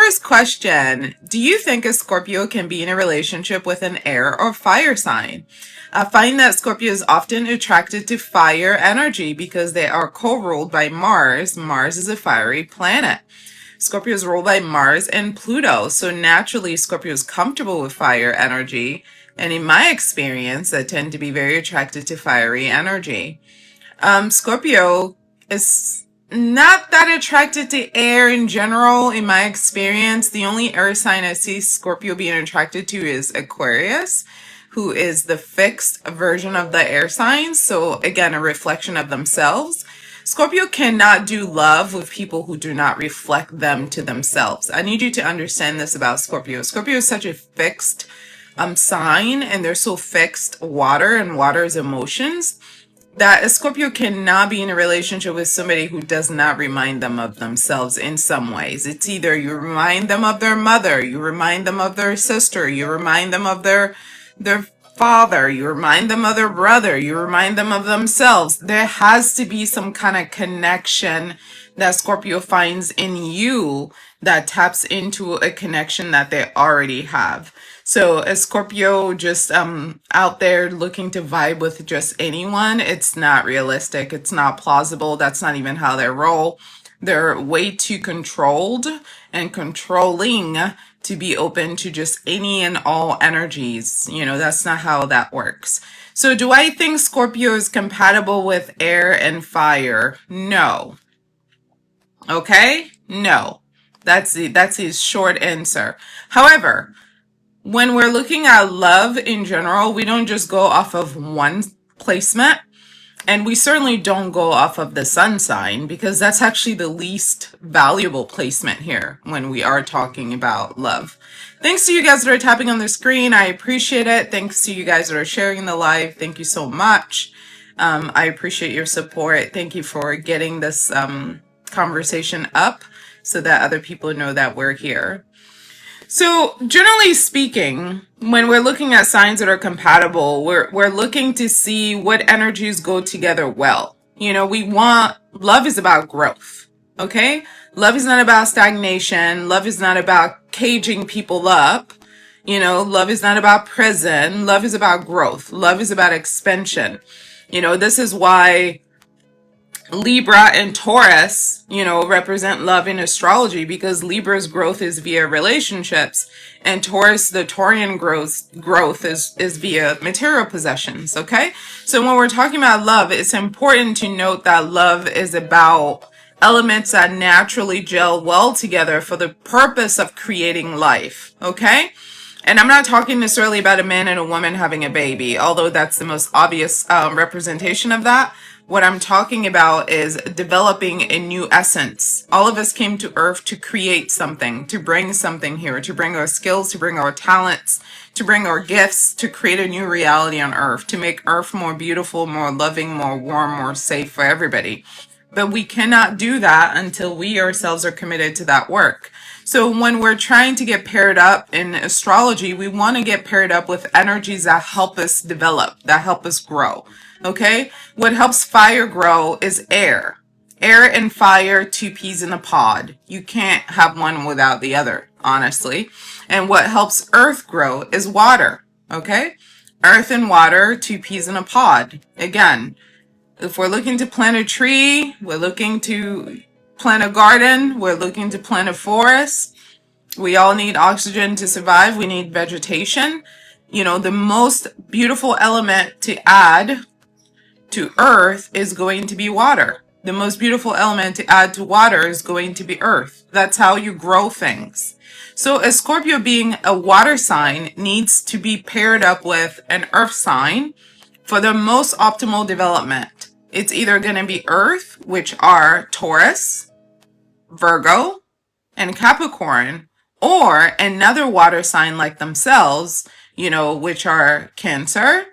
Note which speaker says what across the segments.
Speaker 1: first question, do you think a Scorpio can be in a relationship with an air or fire sign? I find that Scorpio is often attracted to fire energy because they are co-ruled by Mars. Mars is a fiery planet. Scorpio is ruled by Mars and Pluto, so naturally Scorpio is comfortable with fire energy. And in my experience, I tend to be very attracted to fiery energy. Scorpio is not that attracted to air in general, in my experience. The only air sign I see Scorpio being attracted to is Aquarius, who is the fixed version of the air signs. So again, a reflection of themselves. Scorpio cannot do love with people who do not reflect them to themselves. I need you to understand this about Scorpio. Scorpio is such a fixed sign, and they're so fixed water, and water is emotions, that a Scorpio cannot be in a relationship with somebody who does not remind them of themselves in some ways. It's either you remind them of their mother, you remind them of their sister, you remind them of their father, you remind them of their brother, you remind them of themselves. There has to be some kind of connection that Scorpio finds in you that taps into a connection that they already have. So a Scorpio just out there looking to vibe with just anyone, it's not realistic. It's not plausible. That's not even how they roll. They're way too controlled and controlling to be open to just any and all energies. You know, that's not how that works. So do I think Scorpio is compatible with air and fire? No. Okay? No. That's his short answer. However, when we're looking at love in general, we don't just go off of one placement, and we certainly don't go off of the sun sign, because that's actually the least valuable placement here when we are talking about love. Thanks to you guys that are tapping on the screen. I appreciate it. Thanks to you guys that are sharing the live. Thank you so much. I appreciate your support. Thank you for getting this conversation up so that other people know that we're here. So generally speaking, when we're looking at signs that are compatible, we're looking to see what energies go together well. You know, love is about growth, okay? Love is not about stagnation. Love is not about caging people up. You know, love is not about prison. Love is about growth. Love is about expansion. You know, this is why Libra and Taurus, you know, represent love in astrology, because Libra's growth is via relationships, and Taurus, the Taurian growth is via material possessions, okay? So when we're talking about love, it's important to note that love is about elements that naturally gel well together for the purpose of creating life, okay? And I'm not talking necessarily about a man and a woman having a baby, although that's the most obvious representation of that. What I'm talking about is developing a new essence. All of us came to Earth to create something, to bring something here, to bring our skills, to bring our talents, to bring our gifts, to create a new reality on Earth, to make Earth more beautiful, more loving, more warm, more safe for everybody. But we cannot do that until we ourselves are committed to that work. So when we're trying to get paired up in astrology, we want to get paired up with energies that help us develop, that help us grow. Okay? What helps fire grow is air. Air and fire, two peas in a pod. You can't have one without the other, honestly. And what helps earth grow is water. Okay? Earth and water, two peas in a pod. Again, if we're looking to plant a tree, we're looking to plant a garden, we're looking to plant a forest. We all need oxygen to survive. We need vegetation. You know, the most beautiful element to add to earth is going to be water. The most beautiful element to add to water is going to be earth. That's how you grow things. So a Scorpio, being a water sign, needs to be paired up with an earth sign for the most optimal development. It's either going to be earth, which are Taurus, Virgo, and Capricorn, or another water sign like themselves, you know, which are Cancer,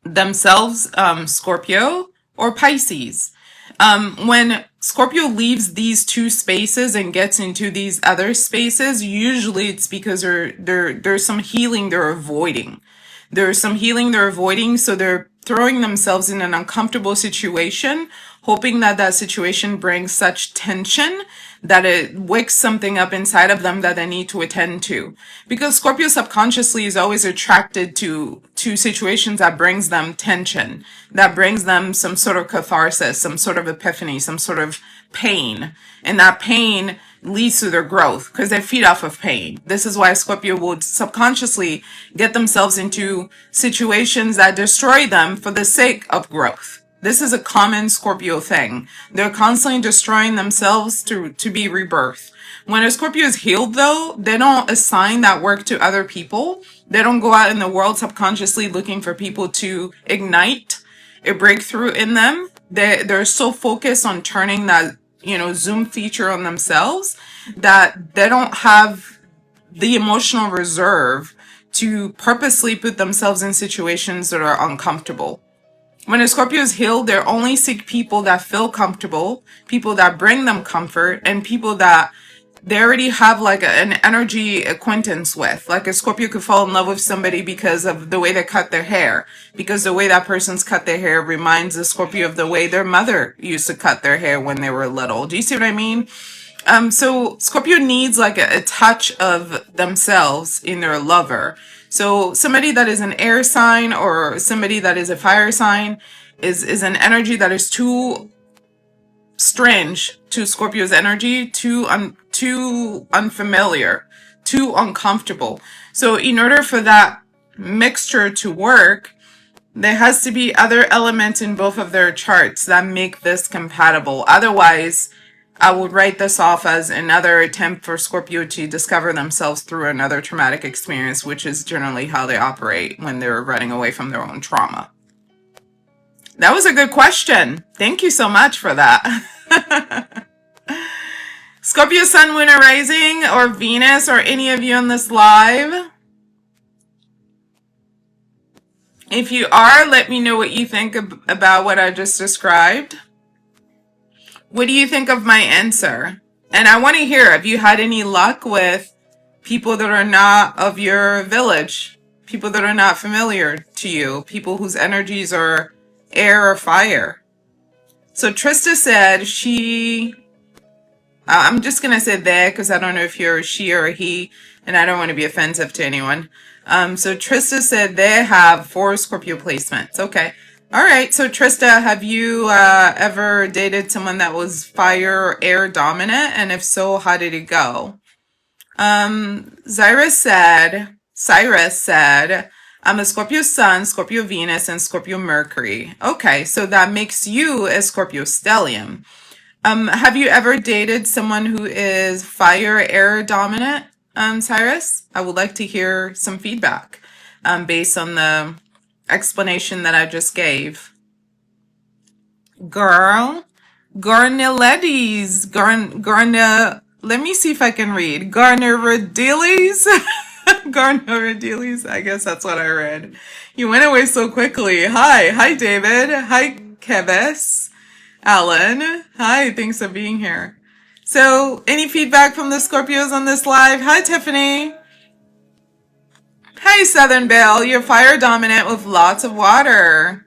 Speaker 1: themselves, Scorpio, or Pisces. When Scorpio leaves these two spaces and gets into these other spaces, usually it's because there's some healing they're avoiding. There's some healing they're avoiding, so they're throwing themselves in an uncomfortable situation, hoping that that situation brings such tension that it wakes something up inside of them that they need to attend to. Because Scorpio subconsciously is always attracted to situations that brings them tension, that brings them some sort of catharsis, some sort of epiphany, some sort of pain. And that pain leads to their growth because they feed off of pain. This is why Scorpio would subconsciously get themselves into situations that destroy them for the sake of growth. This is a common Scorpio thing. They're constantly destroying themselves to be rebirth. When a Scorpio is healed, though, they don't assign that work to other people. They don't go out in the world subconsciously looking for people to ignite a breakthrough in them. They're so focused on turning that, Zoom feature on themselves that they don't have the emotional reserve to purposely put themselves in situations that are uncomfortable. When a Scorpio is healed, they only seek people that feel comfortable, people that bring them comfort, and people that they already have like an energy acquaintance with. Like a Scorpio could fall in love with somebody because of the way they cut their hair, because the way that person's cut their hair reminds the Scorpio of the way their mother used to cut their hair when they were little. Do you see what I mean? So Scorpio needs like a touch of themselves in their lover. So somebody that is an air sign or somebody that is a fire sign is an energy that is too strange to Scorpio's energy, too unfamiliar, too uncomfortable. So in order for that mixture to work, there has to be other elements in both of their charts that make this compatible. Otherwise, I would write this off as another attempt for Scorpio to discover themselves through another traumatic experience, which is generally how they operate when they're running away from their own trauma. That was a good question. Thank you so much for that. Scorpio Sun, Moon, or Rising, or Venus, or any of you on this live. If you are, let me know what you think about what I just described. What do you think of my answer? And I want to hear, have you had any luck with people that are not of your village? People that are not familiar to you? People whose energies are air or fire? So Trista said I'm just going to say they because I don't know if you're a she or a he, and I don't want to be offensive to anyone. So Trista said they have 4 Scorpio placements. Okay. All right, so Trista, have you ever dated someone that was fire or air dominant? And if so, how did it go? Cyrus said, I'm a Scorpio Sun, Scorpio Venus, and Scorpio Mercury. Okay, so that makes you a Scorpio stellium. Have you ever dated someone who is fire or air dominant, Cyrus? I would like to hear some feedback based on the explanation that I just gave. Garnelades. Let me see if I can read. Garneradiles. Garneradiles. I guess that's what I read. You went away so quickly. Hi David. Hi Kevis. Alan. Hi, thanks for being here. So, any feedback from the Scorpios on this live? Hi Tiffany. Hi, Southern Belle. You're fire dominant with lots of water.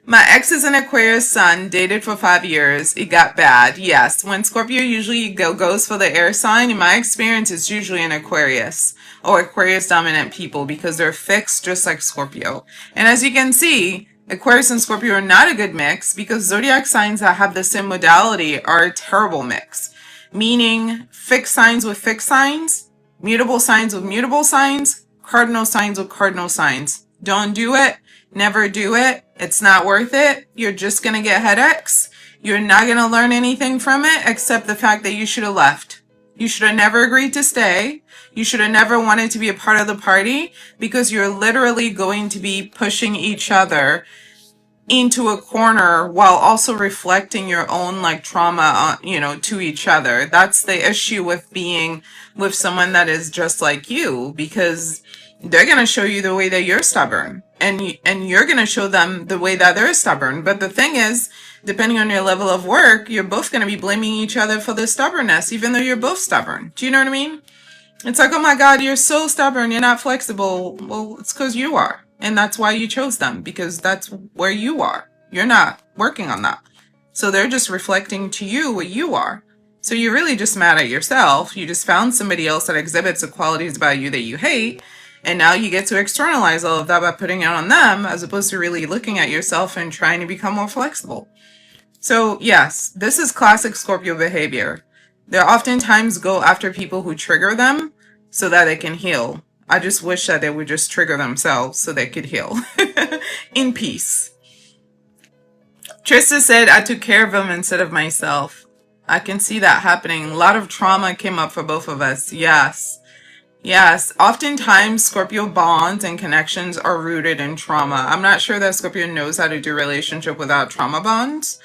Speaker 1: My ex is an Aquarius Sun, dated for 5 years. It got bad. Yes, when Scorpio usually goes for the air sign, in my experience, it's usually an Aquarius or Aquarius dominant people because they're fixed just like Scorpio. And as you can see, Aquarius and Scorpio are not a good mix because zodiac signs that have the same modality are a terrible mix. Meaning fixed signs with fixed signs, mutable signs with mutable signs, cardinal signs with cardinal signs. Don't do it. Never do it. It's not worth it. You're just going to get headaches. You're not going to learn anything from it except the fact that you should have left. You should have never agreed to stay. You should have never wanted to be a part of the party because you're literally going to be pushing each other into a corner while also reflecting your own trauma, to each other. That's the issue with being with someone that is just like you, because they're going to show you the way that you're stubborn and you're going to show them the way that they're stubborn. But the thing is, depending on your level of work, you're both going to be blaming each other for the stubbornness, even though you're both stubborn. Do you know what I mean? It's like, oh my God, you're so stubborn. You're not flexible. Well, it's because you are. And that's why you chose them, because that's where you are. You're not working on that. So they're just reflecting to you what you are. So you're really just mad at yourself. You just found somebody else that exhibits the qualities about you that you hate. And now you get to externalize all of that by putting it on them, as opposed to really looking at yourself and trying to become more flexible. So yes, this is classic Scorpio behavior. They oftentimes go after people who trigger them so that they can heal. I just wish that they would just trigger themselves so they could heal in peace. Trista said, I took care of him instead of myself. I can see that happening. A lot of trauma came up for both of us. Yes. Yes. Oftentimes, Scorpio bonds and connections are rooted in trauma. I'm not sure that Scorpio knows how to do relationship without trauma bonds.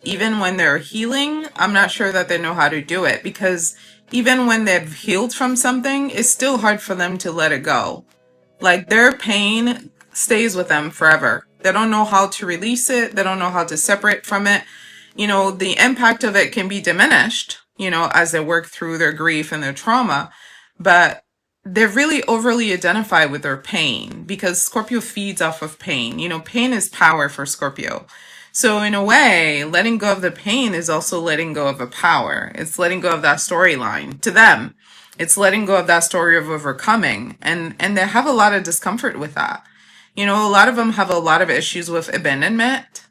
Speaker 1: Even when they're healing, I'm not sure that they know how to do it, because even when they've healed from something, it's still hard for them to let it go. Like, their pain stays with them forever. They don't know how to release it. They don't know how to separate from it. You know, the impact of it can be diminished, you know, as they work through their grief and their trauma, but they're really overly identified with their pain, because Scorpio feeds off of pain. You know, pain is power for Scorpio. So in a way, letting go of the pain is also letting go of a power. It's letting go of that storyline to them. It's letting go of that story of overcoming. And they have a lot of discomfort with that. You know, a lot of them have a lot of issues with abandonment,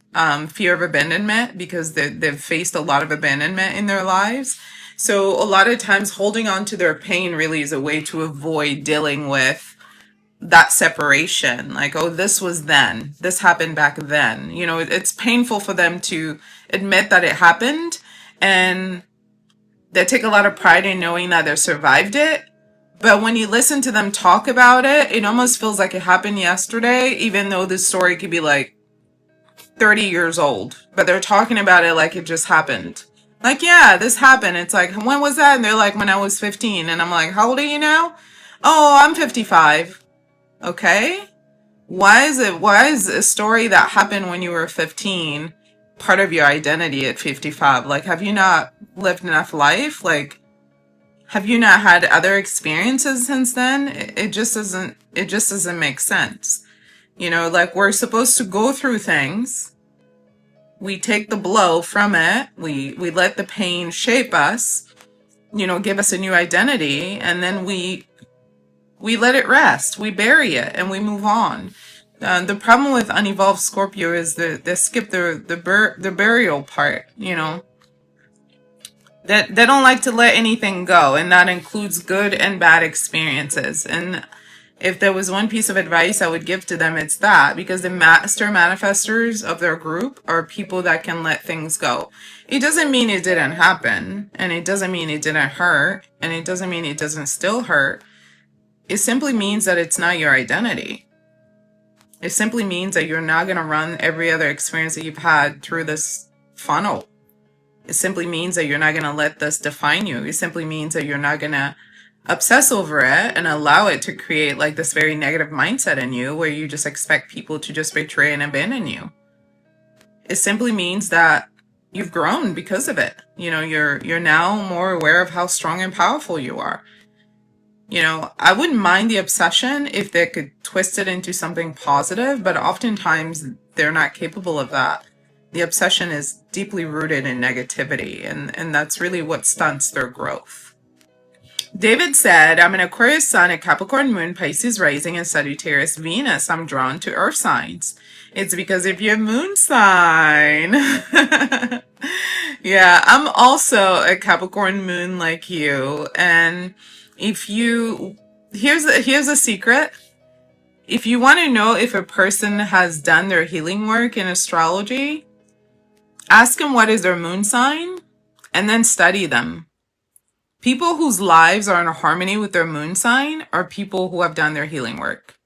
Speaker 1: fear of abandonment, because they've faced a lot of abandonment in their lives. So a lot of times holding on to their pain really is a way to avoid dealing with that separation. Like, oh, this was then, this happened back then. You know, it's painful for them to admit that it happened, and they take a lot of pride in knowing that they survived it. But when you listen to them talk about it, it almost feels like it happened yesterday, even though the story could be like 30 years old. But they're talking about it like it just happened. Like, yeah, this happened. It's like, when was that? And they're like, when I was 15. And I'm like, how old are you now? Oh, I'm 55. Okay. Why is a story that happened when you were 15 part of your identity at 55? Like, have you not lived enough life? Like, have you not had other experiences since then? It just doesn't make sense. You know, like, we're supposed to go through things. We take the blow from it. We let the pain shape us, you know, give us a new identity, and then we let it rest. We bury it and we move on. The problem with unevolved Scorpio is they skip the burial part, you know. They don't like to let anything go, and that includes good and bad experiences. And if there was one piece of advice I would give to them, it's that, because the master manifestors of their group are people that can let things go. It doesn't mean it didn't happen, and it doesn't mean it didn't hurt, and it doesn't mean it doesn't still hurt. It simply means that it's not your identity. It simply means that you're not going to run every other experience that you've had through this funnel. It simply means that you're not going to let this define you. It simply means that you're not going to obsess over it and allow it to create like this very negative mindset in you where you just expect people to just betray and abandon you. It simply means that you've grown because of it. You know, you're now more aware of how strong and powerful you are. You know, I wouldn't mind the obsession if they could twist it into something positive, but oftentimes they're not capable of that. The obsession is deeply rooted in negativity, and that's really what stunts their growth. David said, I'm an Aquarius Sun, a Capricorn Moon, Pisces Rising, and Sagittarius Venus. I'm drawn to earth signs. It's because of your moon sign. Yeah, I'm also a Capricorn Moon like you, and here's a secret. If you want to know if a person has done their healing work in astrology, ask them what is their moon sign and then study them. People whose lives are in harmony with their moon sign are people who have done their healing work,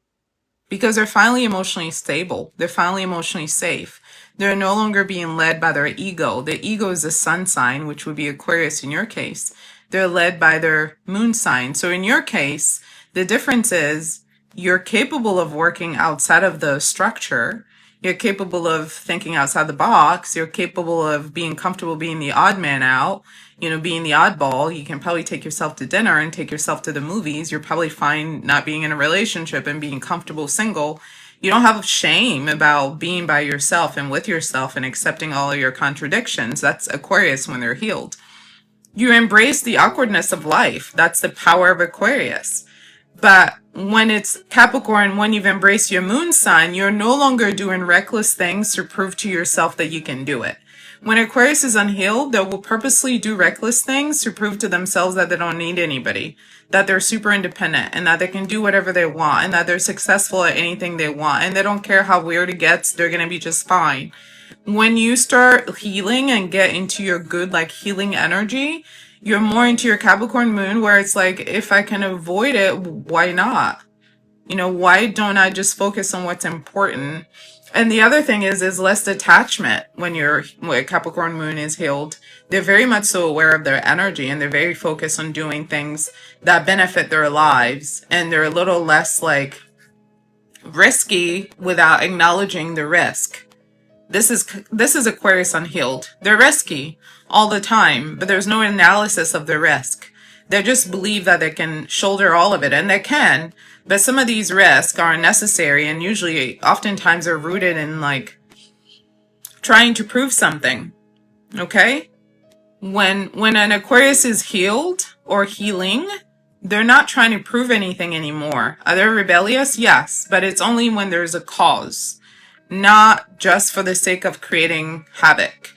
Speaker 1: because they're finally emotionally stable. They're finally emotionally safe. They're no longer being led by their ego. The ego is the sun sign, which would be Aquarius in your case. They're led by their moon sign. So in your case, the difference is you're capable of working outside of the structure. You're capable of thinking outside the box. You're capable of being comfortable being the odd man out, you know, being the oddball. You can probably take yourself to dinner and take yourself to the movies. You're probably fine not being in a relationship and being comfortable single. You don't have shame about being by yourself and with yourself and accepting all of your contradictions. That's Aquarius when they're healed. You embrace the awkwardness of life. That's the power of Aquarius. But when it's Capricorn, when you've embraced your moon sign, you're no longer doing reckless things to prove to yourself that you can do it. When Aquarius is unhealed, they will purposely do reckless things to prove to themselves that they don't need anybody, that they're super independent, and that they can do whatever they want, and that they're successful at anything they want, and they don't care how weird it gets, they're going to be just fine. When you start healing and get into your good, like, healing energy, you're more into your Capricorn moon, where it's like, if I can avoid it, why not? You know, why don't I just focus on what's important? And the other thing is less detachment when Capricorn moon is healed. They're very much so aware of their energy, and they're very focused on doing things that benefit their lives. And they're a little less, like, risky without acknowledging the risk. This is Aquarius unhealed. They're risky all the time, but there's no analysis of the risk. They just believe that they can shoulder all of it, and they can. But some of these risks are unnecessary, and usually, oftentimes, are rooted in, like, trying to prove something. Okay? When an Aquarius is healed or healing, they're not trying to prove anything anymore. Are they rebellious? Yes, but it's only when there's a cause, not just for the sake of creating havoc.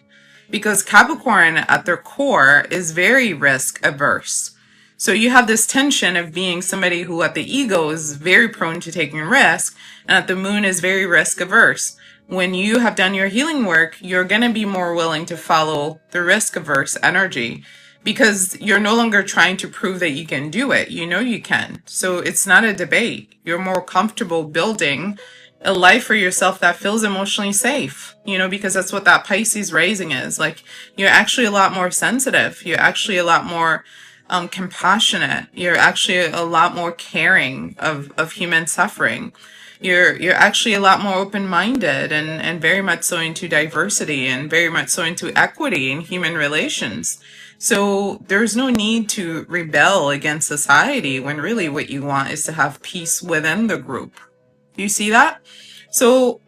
Speaker 1: Because Capricorn, at their core, is very risk averse. So you have this tension of being somebody who at the ego is very prone to taking risk, and at the moon is very risk averse. When you have done your healing work, you're going to be more willing to follow the risk averse energy, because you're no longer trying to prove that you can do it. You know you can. So it's not a debate. You're more comfortable building a life for yourself that feels emotionally safe, you know, because that's what that Pisces Rising is. Like, you're actually a lot more sensitive. You're actually a lot more compassionate. You're actually a lot more caring of human suffering. You're actually a lot more open-minded and very much so into diversity and very much so into equity in human relations. So there's no need to rebel against society when really what you want is to have peace within the group. Do you see that? So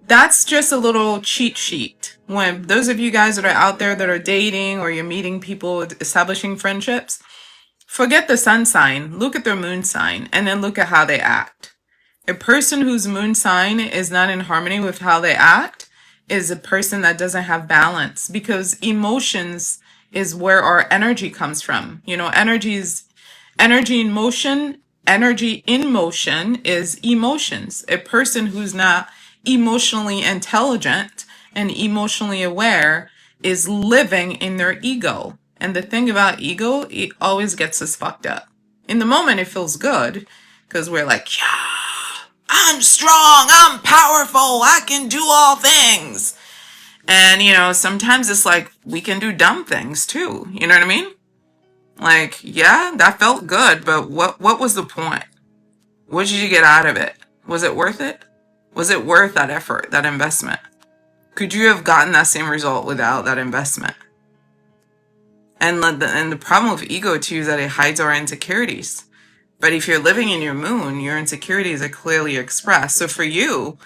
Speaker 1: that's just a little cheat sheet. When those of you guys that are out there that are dating, or you're meeting people, establishing friendships, forget the sun sign, look at their moon sign, and then look at how they act. A person whose moon sign is not in harmony with how they act is a person that doesn't have balance, because emotions is where our energy comes from. You know, energy in motion. Energy in motion is emotions. A person who's not emotionally intelligent and emotionally aware is living in their ego. And the thing about ego, it always gets us fucked up. In the moment, it feels good because we're like, yeah, I'm strong, I'm powerful, I can do all things. And, you know, sometimes it's like we can do dumb things too. You know what I mean? Like, yeah, that felt good, but what was the point? What did you get out of it? Was it worth it? Was it worth that effort, that investment? Could you have gotten that same result without that investment? And the problem with ego too is that it hides our insecurities. But if you're living in your moon, your insecurities are clearly expressed. So for you,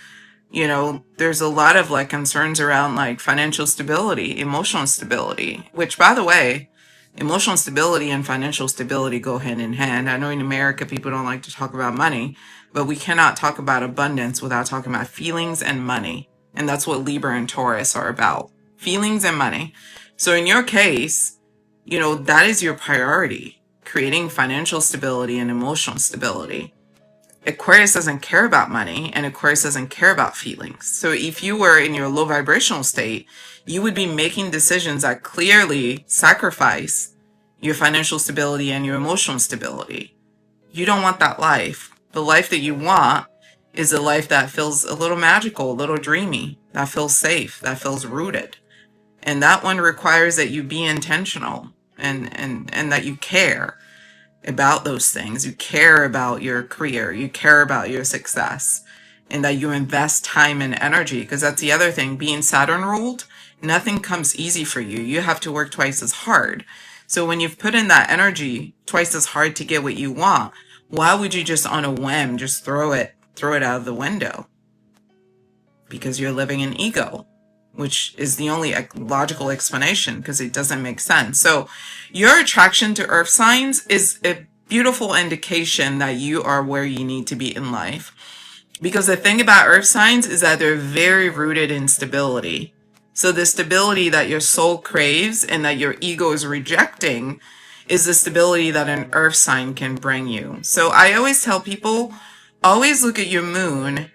Speaker 1: you know, there's a lot of like concerns around like financial stability, emotional stability, which, by the way, emotional stability and financial stability go hand in hand. I know in America, people don't like to talk about money, but we cannot talk about abundance without talking about feelings and money. And that's what Libra and Taurus are about. Feelings and money. So in your case, you know, that is your priority, creating financial stability and emotional stability. Aquarius doesn't care about money, and Aquarius doesn't care about feelings. So if you were in your low vibrational state, you would be making decisions that clearly sacrifice your financial stability and your emotional stability. You don't want that life. The life that you want is a life that feels a little magical, a little dreamy, that feels safe, that feels rooted. And that one requires that you be intentional and that you care about those things. You care about your career. You care about your success, and that you invest time and energy, because that's the other thing. Being Saturn ruled, nothing comes easy for you. You have to work twice as hard. So when you've put in that energy twice as hard to get what you want, why would you just on a whim just throw it out of the window? Because you're living in ego. which is the only logical explanation because it doesn't make sense. So your attraction to earth signs is a beautiful indication that you are where you need to be in life. Because the thing about earth signs is that they're very rooted in stability. So the stability that your soul craves and that your ego is rejecting is the stability that an earth sign can bring you. So I always tell people, always look at your moon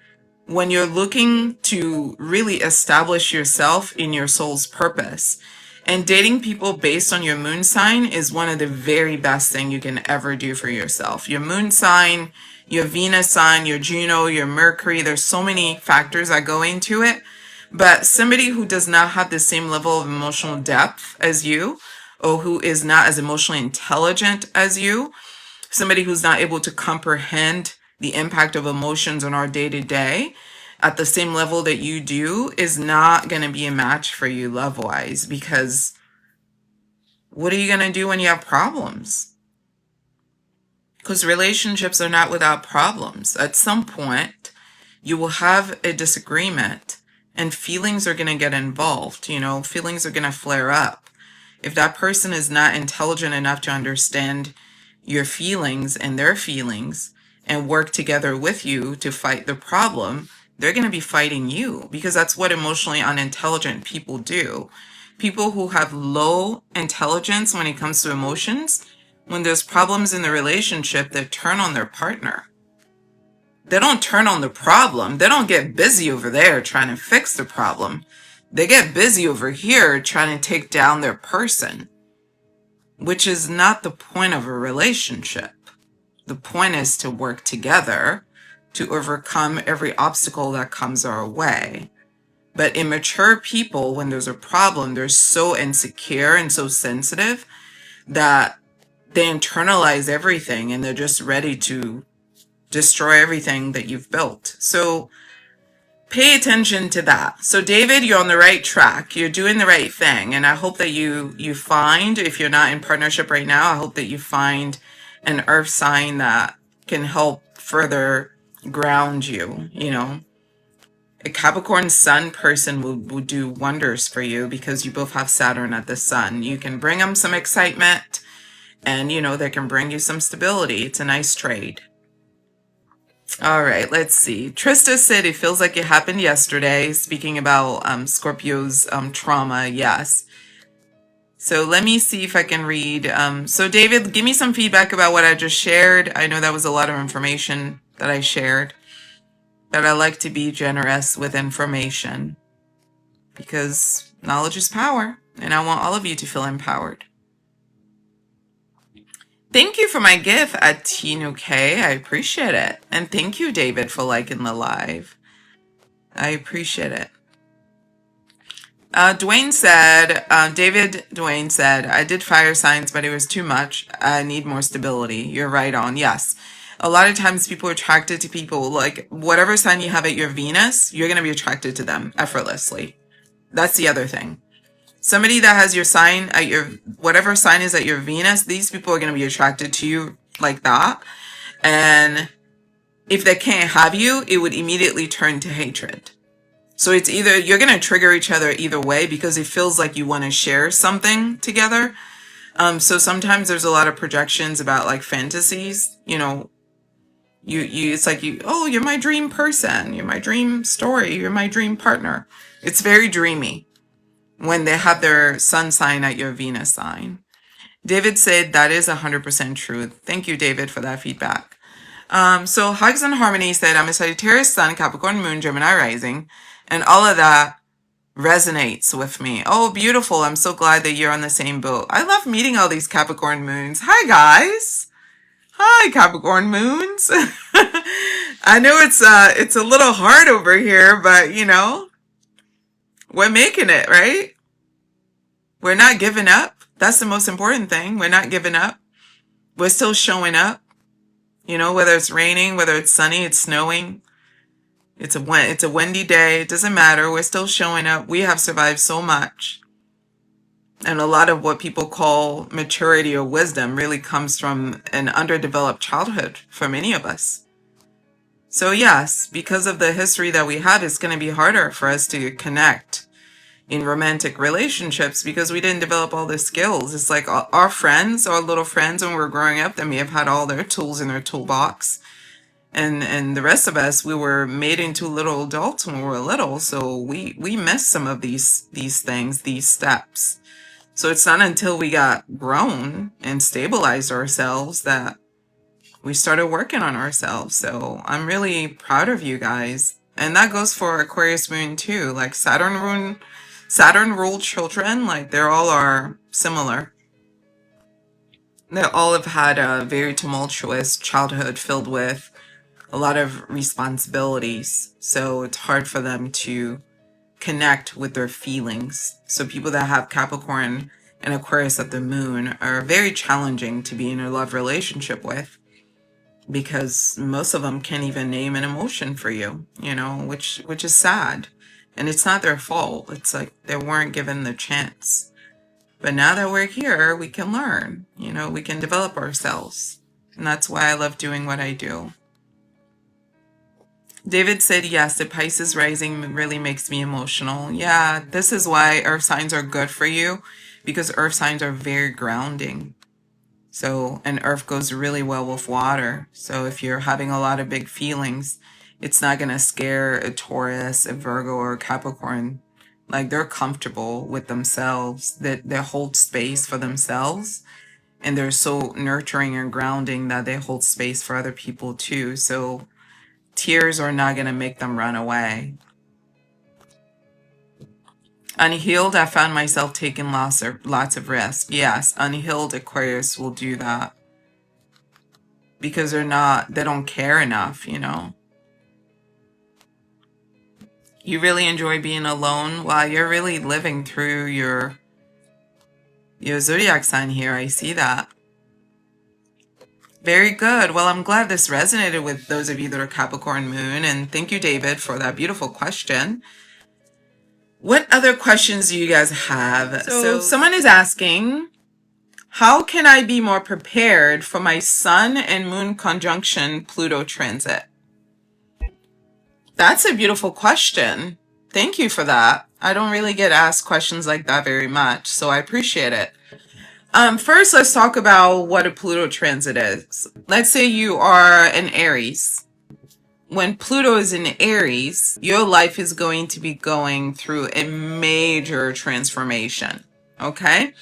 Speaker 1: when you're looking to really establish yourself in your soul's purpose. And dating people based on your moon sign is one of the very best things you can ever do for yourself. Your moon sign, your Venus sign, your Juno, your Mercury, there's so many factors that go into it. But somebody who does not have the same level of emotional depth as you, or who is not as emotionally intelligent as you, somebody who's not able to comprehend the impact of emotions on our day-to-day at the same level that you do, is not going to be a match for you love-wise. Because what are you going to do when you have problems? Because relationships are not without problems. At some point, you will have a disagreement and feelings are going to get involved. You know, feelings are going to flare up. If that person is not intelligent enough to understand your feelings and their feelings and work together with you to fight the problem, they're going to be fighting you, because that's what emotionally unintelligent people do. People who have low intelligence when it comes to emotions, when there's problems in the relationship, they turn on their partner. They don't turn on the problem. They don't get busy over there trying to fix the problem. They get busy over here trying to take down their person, which is not the point of a relationship. The point is to work together to overcome every obstacle that comes our way. But immature people, when there's a problem, they're so insecure and so sensitive that they internalize everything and they're just ready to destroy everything that you've built. So pay attention to that. So David, you're on the right track. You're doing the right thing. And I hope that you find, if you're not in partnership right now, I hope that you find an earth sign that can help further ground you. You know, a Capricorn Sun person will do wonders for you, because you both have Saturn at the Sun. You can bring them some excitement, and you know, they can bring you some stability. It's a nice trade. All right, let's see. Trista said it feels like it happened yesterday. Speaking about Scorpio's trauma, yes. So let me see if I can read. So David, give me some feedback about what I just shared. I know that was a lot of information that I shared, but I like to be generous with information because knowledge is power, and I want all of you to feel empowered. Thank you for my gift at Tino K. I appreciate it. And thank you, David, for liking the live. I appreciate it. Dwayne said, Dwayne said, I did fire signs, but it was too much. I need more stability. You're right on. Yes. A lot of times people are attracted to people, like whatever sign you have at your Venus, you're going to be attracted to them effortlessly. That's the other thing. Somebody that has your sign at your, whatever sign is at your Venus, these people are going to be attracted to you like that. And if they can't have you, it would immediately turn to hatred. So it's either, you're going to trigger each other either way, because it feels like you want to share something together. So sometimes there's a lot of projections about like fantasies, you know, it's like oh, you're my dream person. You're my dream story. You're my dream partner. It's very dreamy when they have their sun sign at your Venus sign. David said that is 100% true. Thank you, David, for that feedback. So Hugs and Harmony said, I'm a Sagittarius Sun, Capricorn Moon, Gemini Rising, and all of that resonates with me. Oh, beautiful. I'm so glad that you're on the same boat. I love meeting all these Capricorn Moons. Hi, guys. Hi, Capricorn Moons. I know it's a little hard over here, but you know, we're making it, right? We're not giving up. That's the most important thing. We're not giving up. We're still showing up. You know, whether it's raining, whether it's sunny, it's snowing, it's a windy day. It doesn't matter. We're still showing up. We have survived so much. And a lot of what people call maturity or wisdom really comes from an underdeveloped childhood for many of us. So yes, because of the history that we have, it's going to be harder for us to connect in romantic relationships because we didn't develop all the skills. It's like our friends, our little friends when we were growing up, they may have had all their tools in their toolbox. And the rest of us, we were made into little adults when we were little. So we missed some of these things, these steps. So it's not until we got grown and stabilized ourselves that we started working on ourselves. So I'm really proud of you guys. And that goes for Aquarius Moon too. Like Saturn ruled children, like they all are similar. They all have had a very tumultuous childhood filled with a lot of responsibilities. So it's hard for them to connect with their feelings. So people that have Capricorn and Aquarius at the moon are very challenging to be in a love relationship with, because most of them can't even name an emotion for you, you know, which is sad. And it's not their fault. It's like they weren't given the chance. But now that we're here, we can learn, you know, we can develop ourselves. And that's why I love doing what I do. David said, yes, the Pisces rising really makes me emotional. Yeah, this is why earth signs are good for you, because earth signs are very grounding. So, and earth goes really well with water. So if you're having a lot of big feelings, it's not going to scare a Taurus, a Virgo, or a Capricorn. Like they're comfortable with themselves, that they hold space for themselves. And they're so nurturing and grounding that they hold space for other people too. So tears are not going to make them run away. Unhealed, I found myself taking lots of risks. Yes, unhealed Aquarius will do that. Because they don't care enough, you know. You really enjoy being alone. Wow, you're really living through your zodiac sign here. I see that. Very good. Well, I'm glad this resonated with those of you that are Capricorn Moon. And thank you, David, for that beautiful question. What other questions do you guys have? So someone is asking, how can I be more prepared for my Sun and Moon conjunction Pluto transit? That's a beautiful question. Thank you for that. I don't really get asked questions like that very much, so I appreciate it. First, let's talk about what a Pluto transit is. Let's say you are an Aries. When Pluto is in Aries, your life is going to be going through a major transformation, okay?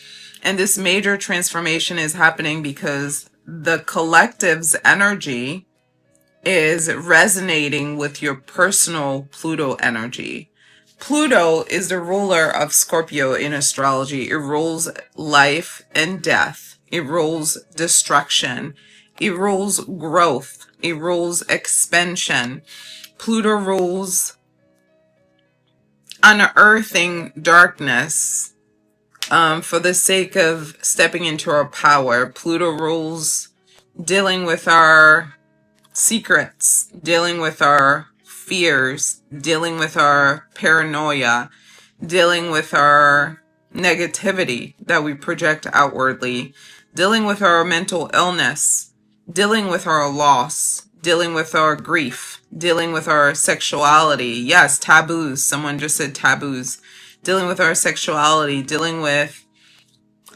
Speaker 1: And this major transformation is happening because the collective's energy is resonating with your personal Pluto energy. Pluto is the ruler of Scorpio in astrology. It rules life and death. It rules destruction. It rules growth. It rules expansion. Pluto rules unearthing darkness for the sake of stepping into our power. Pluto rules dealing with our secrets, dealing with our fears, dealing with our paranoia, dealing with our negativity that we project outwardly, dealing with our mental illness, dealing with our loss, dealing with our grief, dealing with our sexuality. Yes, taboos. Someone just said taboos. Dealing with our sexuality, dealing with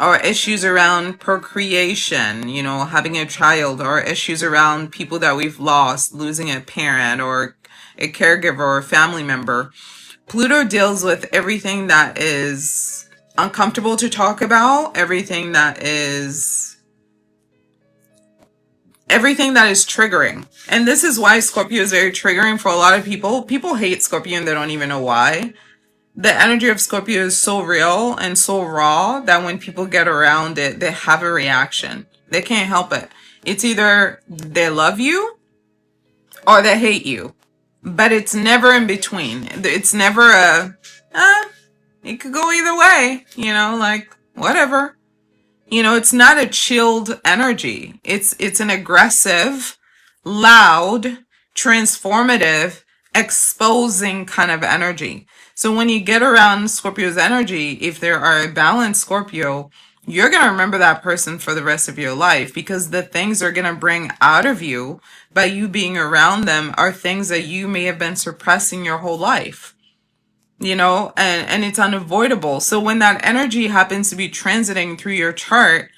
Speaker 1: our issues around procreation, you know, having a child, our issues around people that we've lost, losing a parent or a caregiver or a family member. Pluto deals with everything that is uncomfortable to talk about, everything that is triggering. And this is why Scorpio is very triggering for a lot of people. People hate Scorpio and they don't even know why. The energy of Scorpio is so real and so raw that when people get around it, they have a reaction. They can't help it. It's either they love you or they hate you. But it's never in between. It's never it could go either way, you know, like whatever. You know, it's not a chilled energy. It's an aggressive, loud, transformative, exposing kind of energy. So when you get around Scorpio's energy, if there are a balanced Scorpio, you're going to remember that person for the rest of your life, because the things they're going to bring out of you by you being around them are things that you may have been suppressing your whole life. and it's unavoidable. So when that energy happens to be transiting through your chart,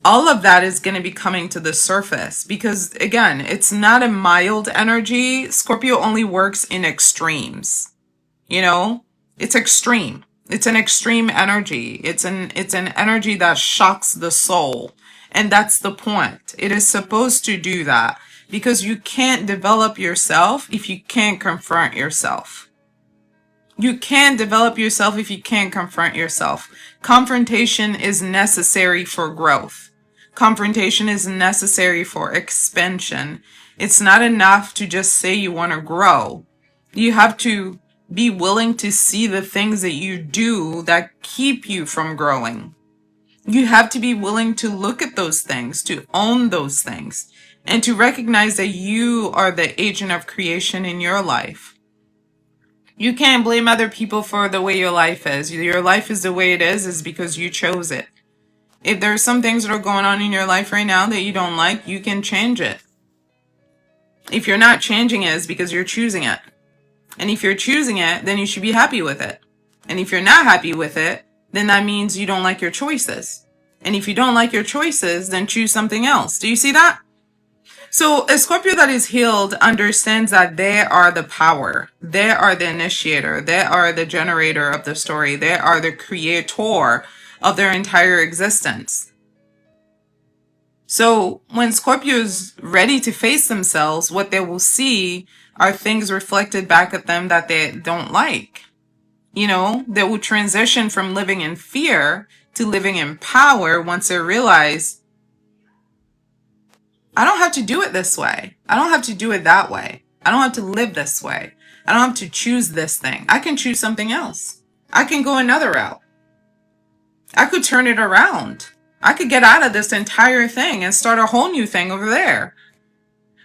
Speaker 1: all of that is going to be coming to the surface because, again, it's not a mild energy. Scorpio only works in extremes. It's extreme. It's an extreme energy. It's an energy that shocks the soul. And that's the point. It is supposed to do that because you can't develop yourself if you can't confront yourself. You can't develop yourself if you can't confront yourself. Confrontation is necessary for growth. Confrontation is necessary for expansion. It's not enough to just say you want to grow. You have to be willing to see the things that you do that keep you from growing. You have to be willing to look at those things, to own those things, and to recognize that you are the agent of creation in your life. You can't blame other people for the way your life is. Your life is the way it is because you chose it. If there's some things that are going on in your life right now that you don't like, you can change it. If you're not changing it, it's because you're choosing it. And if you're choosing it, then you should be happy with it. And if you're not happy with it, then that means you don't like your choices. And if you don't like your choices, then choose something else. Do you see that? So a Scorpio that is healed understands that they are the power. They are the initiator. They are the generator of the story. They are the creator of their entire existence. So when Scorpio is ready to face themselves, what they will see are things reflected back at them that they don't like. They will transition from living in fear to living in power once they realize, I don't have to do it this way. I don't have to do it that way. I don't have to live this way. I don't have to choose this thing. I can choose something else. I can go another route. I could turn it around. I could get out of this entire thing and start a whole new thing over there.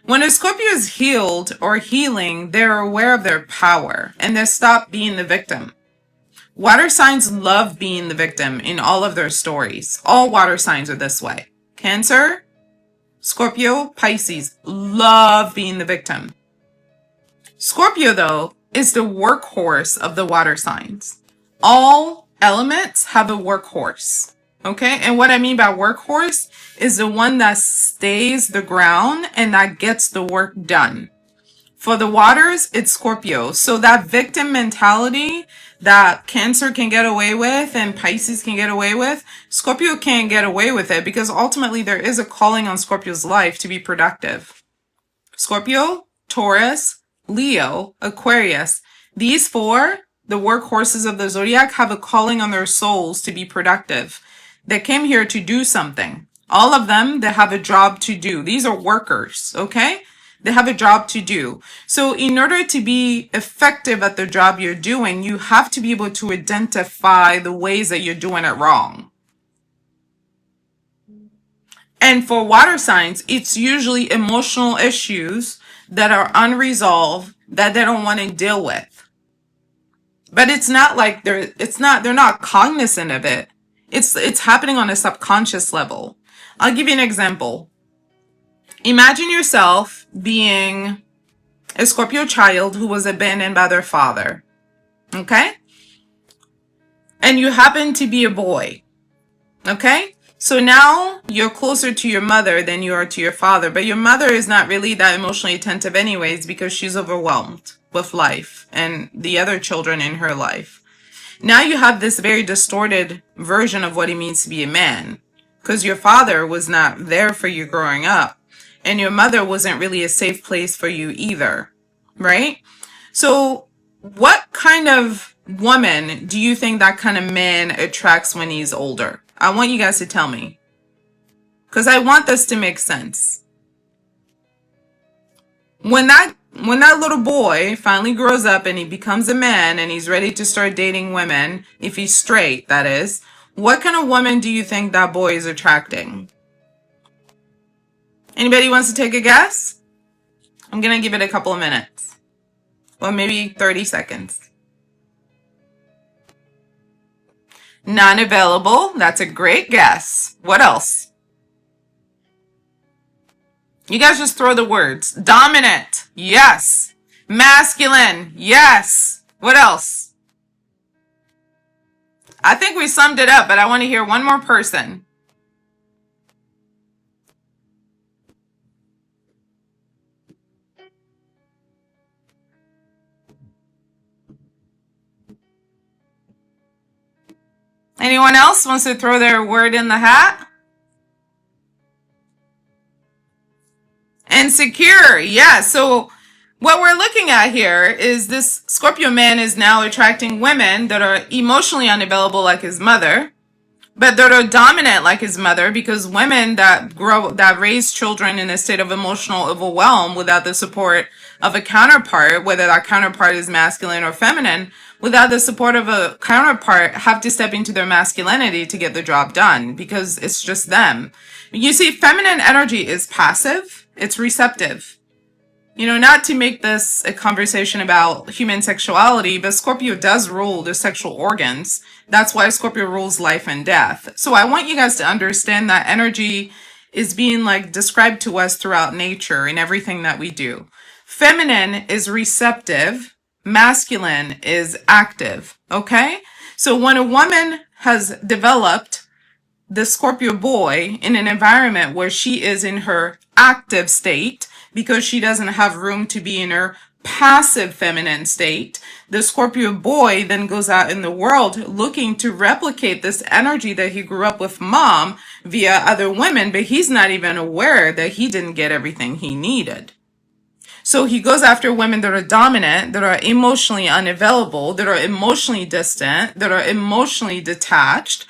Speaker 1: When a Scorpio is healed or healing, they're aware of their power and they stop being the victim. Water signs love being the victim in all of their stories. All water signs are this way. Cancer, Scorpio, Pisces love being the victim. Scorpio, though, is the workhorse of the water signs. All elements have a workhorse. Okay? And what I mean by workhorse is the one that stays the ground and that gets the work done. For the waters, it's Scorpio. So that victim mentality that Cancer can get away with and Pisces can get away with, Scorpio can't get away with it because ultimately there is a calling on Scorpio's life to be productive. Scorpio, Taurus, Leo, Aquarius, these four, the workhorses of the zodiac, have a calling on their souls to be productive. They came here to do something. All of them, they have a job to do. These are workers, okay? They have a job to do. So in order to be effective at the job you're doing, you have to be able to identify the ways that you're doing it wrong. And for water signs, it's usually emotional issues that are unresolved that they don't want to deal with. But it's not like they're not cognizant of it. It's happening on a subconscious level. I'll give you an example. Imagine yourself being a Scorpio child who was abandoned by their father. Okay? And you happen to be a boy. Okay? So now you're closer to your mother than you are to your father. But your mother is not really that emotionally attentive anyways because she's overwhelmed with life and the other children in her life. Now you have this very distorted version of what it means to be a man because your father was not there for you growing up. And your mother wasn't really a safe place for you either, right? So what kind of woman do you think that kind of man attracts when he's older? I want you guys to tell me, because I want this to make sense. When that little boy finally grows up and he becomes a man and he's ready to start dating women, if he's straight, that is, what kind of woman do you think that boy is attracting? Anybody wants to take a guess? I'm going to give it a couple of minutes. Well, maybe 30 seconds. None available. That's a great guess. What else? You guys just throw the words. Dominant. Yes. Masculine. Yes. What else? I think we summed it up, but I want to hear one more person. Anyone else wants to throw their word in the hat? Insecure, yeah. So what we're looking at here is this Scorpio man is now attracting women that are emotionally unavailable like his mother, but that are dominant like his mother, because women that raise children in a state of emotional overwhelm without the support of a counterpart, whether that counterpart is masculine or feminine, without the support of a counterpart, have to step into their masculinity to get the job done, because it's just them. You see, feminine energy is passive, it's receptive. You know, not to make this a conversation about human sexuality, but Scorpio does rule the sexual organs. That's why Scorpio rules life and death. So I want you guys to understand that energy is being like described to us throughout nature in everything that we do. Feminine is receptive. Masculine is active. Okay? So when a woman has developed the Scorpio boy in an environment where she is in her active state, because she doesn't have room to be in her passive feminine state, the Scorpio boy then goes out in the world looking to replicate this energy that he grew up with mom via other women, but he's not even aware that he didn't get everything he needed. So he goes after women that are dominant, that are emotionally unavailable, that are emotionally distant, that are emotionally detached,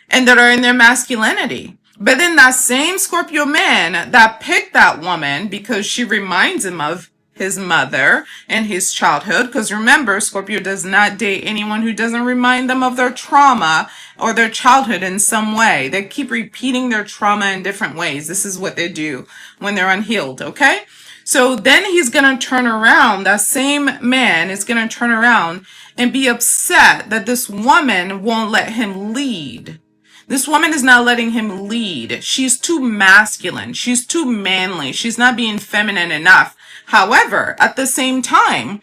Speaker 1: and that are in their masculinity. But then that same Scorpio man that picked that woman because she reminds him of his mother and his childhood, because remember, Scorpio does not date anyone who doesn't remind them of their trauma or their childhood in some way. They keep repeating their trauma in different ways. This is what they do when they're unhealed, okay? So then he's going to turn around, that same man is going to turn around and be upset that this woman won't let him lead. This woman is not letting him lead. She's too masculine. She's too manly. She's not being feminine enough. However, at the same time,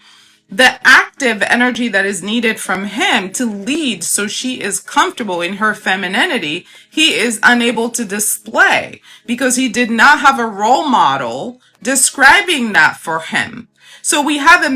Speaker 1: the active energy that is needed from him to lead so she is comfortable in her femininity, he is unable to display because he did not have a role model describing that for him. So we have a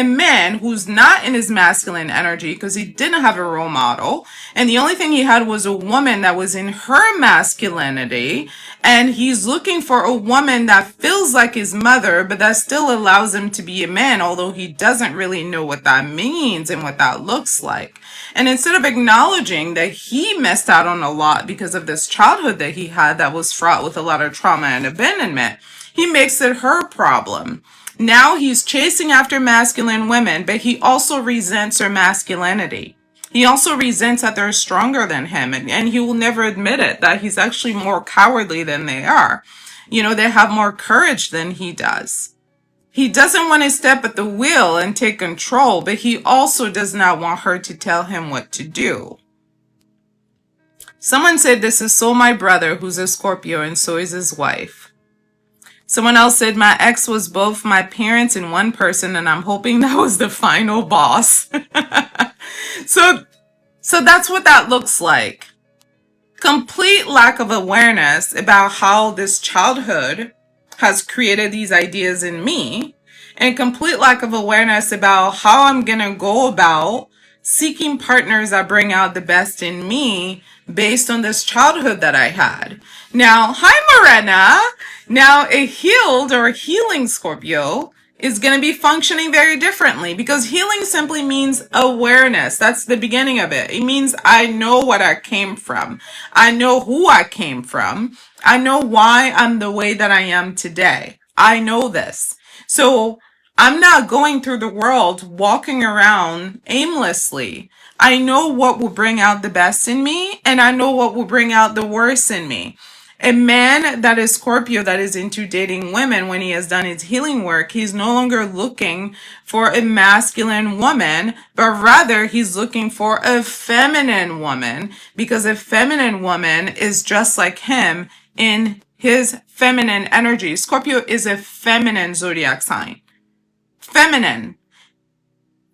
Speaker 1: man who's not in his masculine energy because he didn't have a role model. And the only thing he had was a woman that was in her masculinity. And he's looking for a woman that feels like his mother, but that still allows him to be a man, although he doesn't really know what that means and what that looks like. And instead of acknowledging that he missed out on a lot because of this childhood that he had that was fraught with a lot of trauma and abandonment, he makes it her problem. Now he's chasing after masculine women, but he also resents her masculinity. He also resents that they're stronger than him, and he will never admit it, that he's actually more cowardly than they are. You know, they have more courage than he does. He doesn't want to step at the wheel and take control, but he also does not want her to tell him what to do. Someone said, this is so my brother who's a Scorpio and so is his wife. Someone else said, my ex was both my parents in one person, and I'm hoping that was the final boss. So that's what that looks like. Complete lack of awareness about how this childhood has created these ideas in me, and complete lack of awareness about how I'm going to go about seeking partners that bring out the best in me based on this childhood that I had. Now, hi, Morena. Now, a healed or healing Scorpio is going to be functioning very differently, because healing simply means awareness. That's the beginning of it. It means I know what I came from. I know who I came from. I know why I'm the way that I am today. I know this. So I'm not going through the world walking around aimlessly. I know what will bring out the best in me, and I know what will bring out the worst in me. A man that is Scorpio, that is into dating women, when he has done his healing work, he's no longer looking for a masculine woman, but rather he's looking for a feminine woman, because a feminine woman is just like him in his feminine energy. Scorpio is a feminine zodiac sign. Feminine.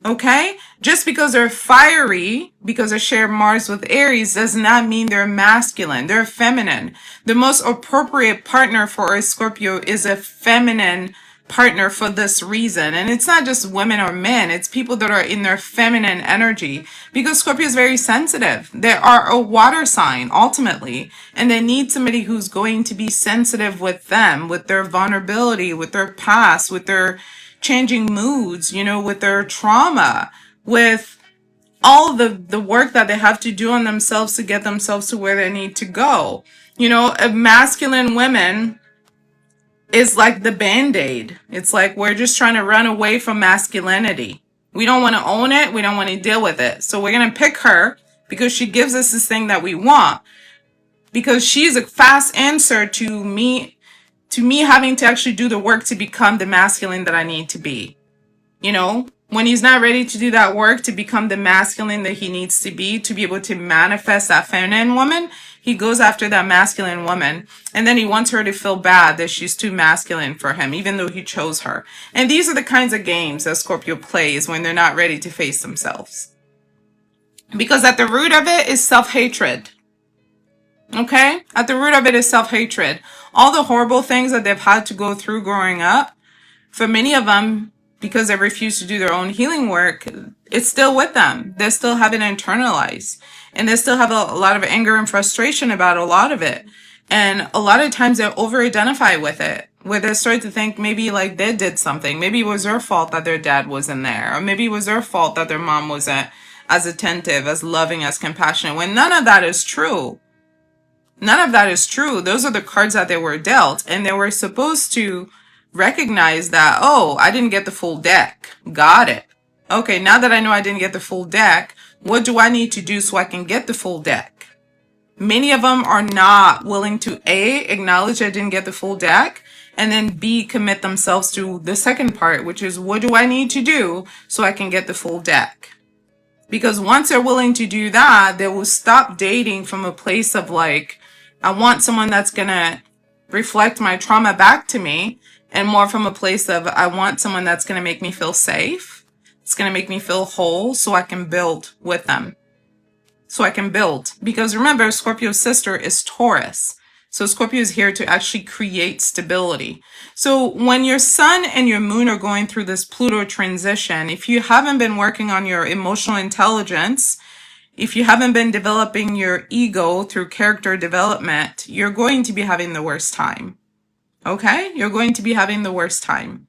Speaker 1: Okay? Just because they're fiery, because they share Mars with Aries, does not mean they're masculine. They're feminine. The most appropriate partner for a Scorpio is a feminine partner for this reason. And it's not just women or men. It's people that are in their feminine energy. Because Scorpio is very sensitive. They are a water sign, ultimately. And they need somebody who's going to be sensitive with them, with their vulnerability, with their past, with their changing moods, you know, with their trauma, with all the work that they have to do on themselves to get themselves to where they need to go. You know, a masculine woman is like the band-aid. It's like we're just trying to run away from masculinity. We don't want to own it. We don't want to deal with it. So we're going to pick her because she gives us this thing that we want. Because she's a fast answer to me having to actually do the work to become the masculine that I need to be. You know, when he's not ready to do that work to become the masculine that he needs to be able to manifest that feminine woman, he goes after that masculine woman. And then he wants her to feel bad that she's too masculine for him, even though he chose her. And these are the kinds of games that Scorpio plays when they're not ready to face themselves. Because at the root of it is self-hatred. Okay? At the root of it is self-hatred. All the horrible things that they've had to go through growing up, for many of them, because they refuse to do their own healing work, it's still with them. They still have it internalized. And they still have a lot of anger and frustration about a lot of it. And a lot of times they over-identify with it, where they start to think maybe like they did something. Maybe it was their fault that their dad wasn't there. Or maybe it was their fault that their mom wasn't as attentive, as loving, as compassionate, when none of that is true. None of that is true. Those are the cards that they were dealt, and they were supposed to recognize that, oh, I didn't get the full deck. Got it. Okay, now that I know I didn't get the full deck, what do I need to do so I can get the full deck? Many of them are not willing to A, acknowledge I didn't get the full deck, and then B, commit themselves to the second part, which is what do I need to do so I can get the full deck? Because once they're willing to do that, they will stop dating from a place of like, I want someone that's going to reflect my trauma back to me, and more from a place of I want someone that's going to make me feel safe. It's going to make me feel whole so I can build with them. So I can build. Because remember, Scorpio's sister is Taurus. So Scorpio is here to actually create stability. So when your sun and your moon are going through this Pluto transition, if you haven't been working on your emotional intelligence, if you haven't been developing your ego through character development, you're going to be having the worst time. Okay? You're going to be having the worst time.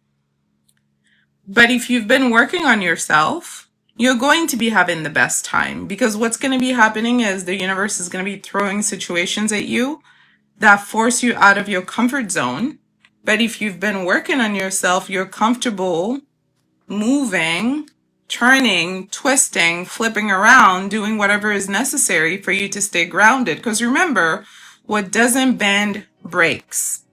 Speaker 1: But if you've been working on yourself, you're going to be having the best time. Because what's going to be happening is the universe is going to be throwing situations at you that force you out of your comfort zone. But if you've been working on yourself, you're comfortable moving, turning, twisting, flipping around, doing whatever is necessary for you to stay grounded. Because remember, what doesn't bend breaks.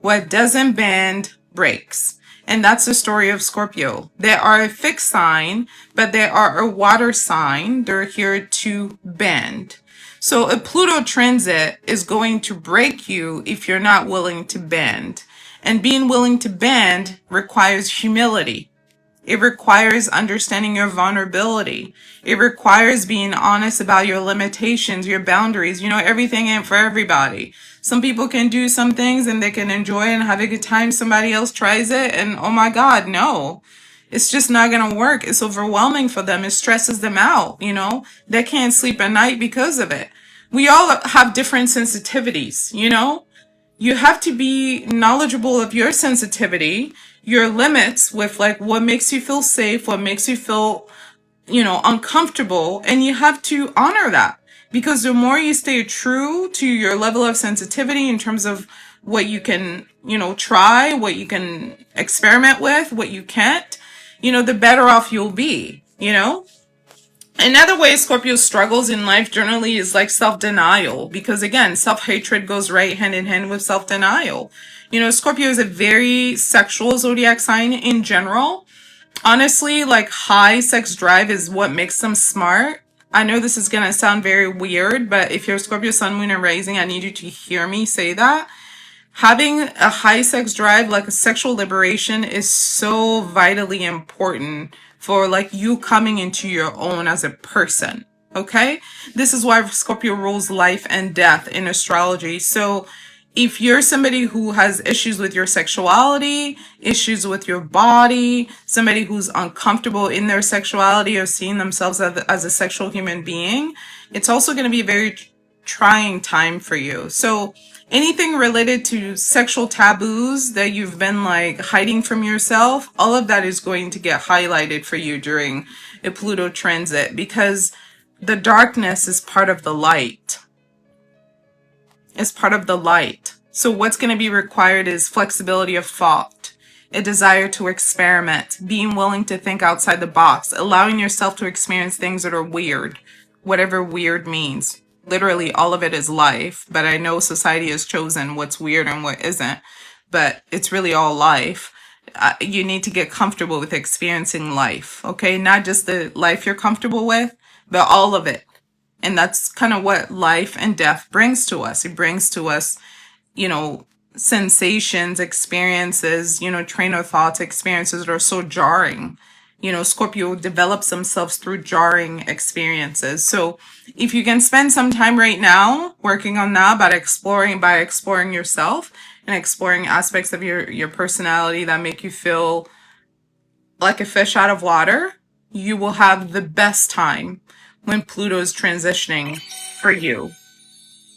Speaker 1: What doesn't bend breaks. And that's the story of Scorpio. They are a fixed sign, but they are a water sign. They're here to bend. So a Pluto transit is going to break you if you're not willing to bend. And being willing to bend requires humility. It requires understanding your vulnerability. It requires being honest about your limitations, your boundaries. You know, everything ain't for everybody. Some people can do some things and they can enjoy and have a good time. Somebody else tries it and oh my God, no. It's just not going to work. It's overwhelming for them. It stresses them out, you know. They can't sleep at night because of it. We all have different sensitivities, you know. You have to be knowledgeable of your sensitivity, your limits with like what makes you feel safe, what makes you feel, you know, uncomfortable. And you have to honor that, because the more you stay true to your level of sensitivity in terms of what you can, you know, try, what you can experiment with, what you can't, you know, the better off you'll be, you know. Another way Scorpio struggles in life generally is like self-denial, because again, self-hatred goes right hand in hand with self-denial. You know, Scorpio is a very sexual zodiac sign in general. Honestly, like high sex drive is what makes them smart. I know this is going to sound very weird, but if you're Scorpio Sun, Moon, and Rising, I need you to hear me say that. Having a high sex drive, like a sexual liberation, is so vitally important for like you coming into your own as a person. Okay, this is why Scorpio rules life and death in astrology. So if you're somebody who has issues with your sexuality, issues with your body, somebody who's uncomfortable in their sexuality or seeing themselves as a sexual human being, it's also going to be a very trying time for you. So anything related to sexual taboos that you've been like hiding from yourself, all of that is going to get highlighted for you during a Pluto transit, because the darkness is part of the light. It's part of the light. So what's going to be required is flexibility of thought, a desire to experiment, being willing to think outside the box, allowing yourself to experience things that are weird, whatever weird means. Literally, all of it is life, but I know society has chosen what's weird and what isn't, but it's really all life. You need to get comfortable with experiencing life, okay? Not just the life you're comfortable with, but all of it. And that's kind of what life and death brings to us. It brings to us, you know, sensations, experiences, you know, train of thoughts, experiences that are so jarring. You know, Scorpio develops themselves through jarring experiences. So if you can spend some time right now working on that, by exploring yourself and exploring aspects of your personality that make you feel like a fish out of water, you will have the best time when Pluto is transitioning for you.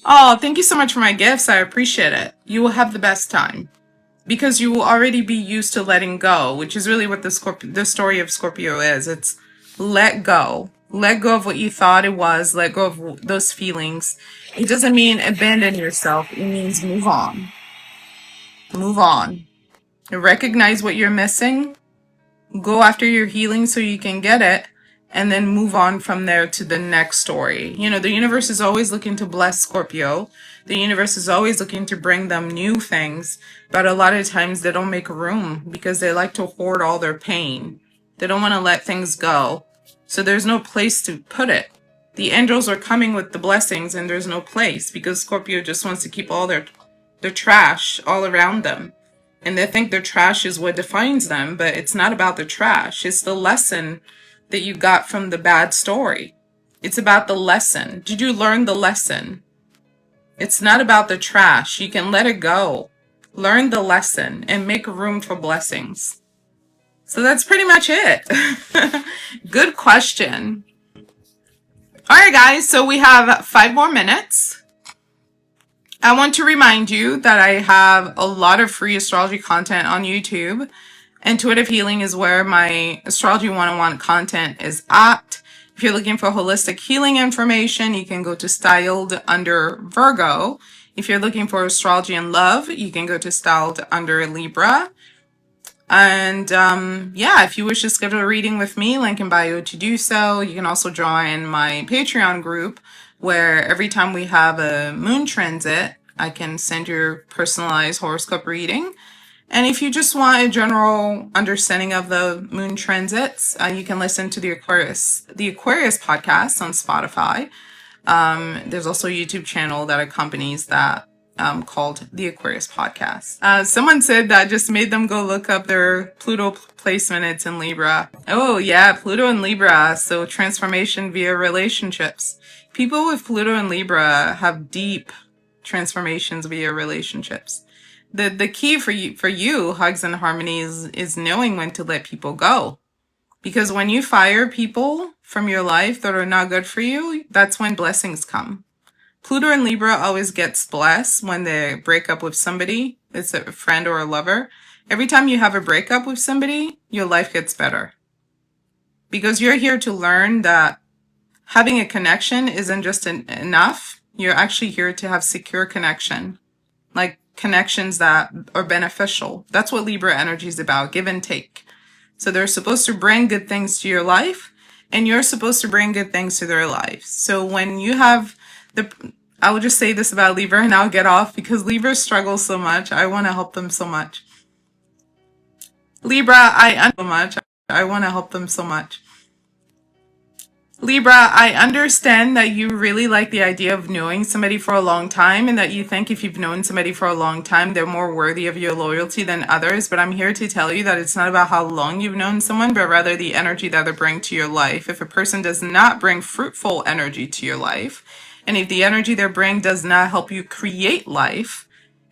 Speaker 1: Oh, thank you so much for my gifts. I appreciate it. You will have the best time because you will already be used to letting go, which is really what the story of Scorpio is. It's let go. Let go of what you thought it was. Let go of those feelings. It doesn't mean abandon yourself. It means move on. Move on. Recognize what you're missing. Go after your healing so you can get it. And then move on from there to the next story. You know, the universe is always looking to bless Scorpio. The universe is always looking to bring them new things. But a lot of times they don't make room because they like to hoard all their pain. They don't want to let things go. So there's no place to put it. The angels are coming with the blessings and there's no place because Scorpio just wants to keep all their trash all around them. And they think their trash is what defines them. But it's not about the trash. It's the lesson that you got from the bad story. It's about the lesson. Did you learn the lesson? It's not about the trash. You can let it go. Learn the lesson and make room for blessings. So that's pretty much it. Good question. All right, guys. So we have 5 more minutes. I want to remind you that I have a lot of free astrology content on YouTube. Intuitive healing is where my astrology 101 content is at. If you're looking for holistic healing information, you can go to Styled under Virgo. If you're looking for astrology and love, you can go to Styled under Libra. And yeah, if you wish to schedule a reading with me, link in bio to do so. You can also join my Patreon group where every time we have a moon transit, I can send your personalized horoscope reading. And if you just want a general understanding of the moon transits, you can listen to the Aquarius podcast on Spotify. There's also a YouTube channel that accompanies that called the Aquarius podcast. Someone said that just made them go look up their Pluto placement. It's in Libra. Oh yeah, Pluto and Libra. So transformation via relationships. People with Pluto and Libra have deep transformations via relationships. The key for you, Hugs and Harmonies, is knowing when to let people go. Because when you fire people from your life that are not good for you, that's when blessings come. Pluto and Libra always gets blessed when they break up with somebody. It's a friend or a lover. Every time you have a breakup with somebody, your life gets better. Because you're here to learn that having a connection isn't just enough. You're actually here to have secure connection. Like connections that are beneficial. That's what Libra energy is about, give and take. So they're supposed to bring good things to your life, and you're supposed to bring good things to their lives. So when you have I will just say this about Libra and I'll get off because Libra struggles so much. I want to help them so much. Libra, I want to help them so much. Libra, I understand that you really like the idea of knowing somebody for a long time and that you think if you've known somebody for a long time, they're more worthy of your loyalty than others. But I'm here to tell you that it's not about how long you've known someone, but rather the energy that they bring to your life. If a person does not bring fruitful energy to your life, and if the energy they bring does not help you create life,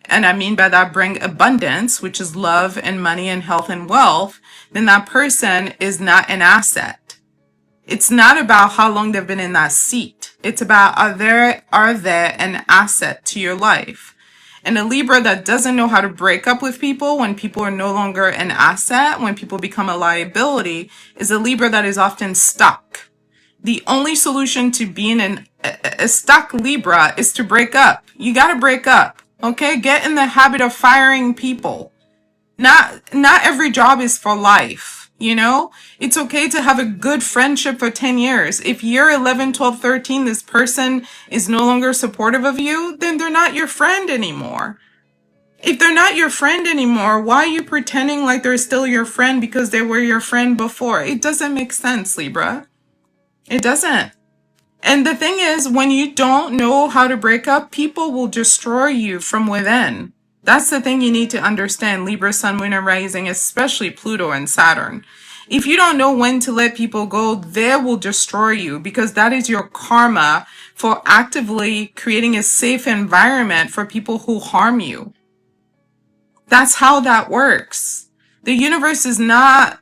Speaker 1: and I mean by that bring abundance, which is love and money and health and wealth, then that person is not an asset. It's not about how long they've been in that seat. It's about are they an asset to your life? And a Libra that doesn't know how to break up with people when people are no longer an asset, when people become a liability, is a Libra that is often stuck. The only solution to being a stuck Libra is to break up. You got to break up, okay? Get in the habit of firing people. Not every job is for life. You know, it's okay to have a good friendship for 10 years. If year 11, 12, 13, this person is no longer supportive of you, then they're not your friend anymore. If they're not your friend anymore, why are you pretending like they're still your friend because they were your friend before? It doesn't make sense, Libra. It doesn't. And the thing is, when you don't know how to break up, people will destroy you from within. That's the thing you need to understand, Libra, Sun, Moon, and Rising, especially Pluto and Saturn. If you don't know when to let people go, they will destroy you because that is your karma for actively creating a safe environment for people who harm you. That's how that works. The universe is not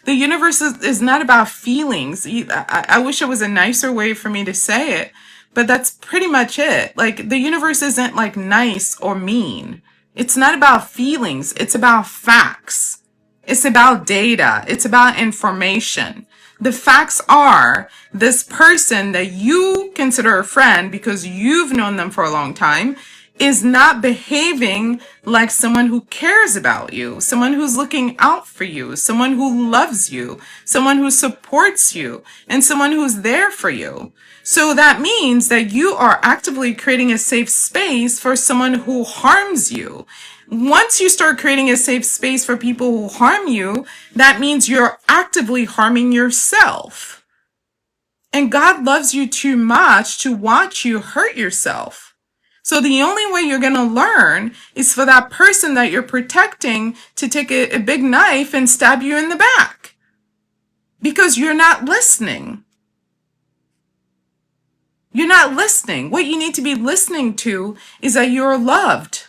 Speaker 1: about feelings. I wish it was a nicer way for me to say it. But that's pretty much it. Like, the universe isn't like nice or mean. It's not about feelings. It's about facts. It's about data. It's about information. The facts are this person that you consider a friend because you've known them for a long time is not behaving like someone who cares about you, someone who's looking out for you, someone who loves you, someone who supports you, and someone who's there for you. So that means that you are actively creating a safe space for someone who harms you. Once you start creating a safe space for people who harm you, that means you're actively harming yourself. And God loves you too much to watch you hurt yourself. So the only way you're going to learn is for that person that you're protecting to take a big knife and stab you in the back. Because you're not listening. You're not listening. What you need to be listening to is that you're loved.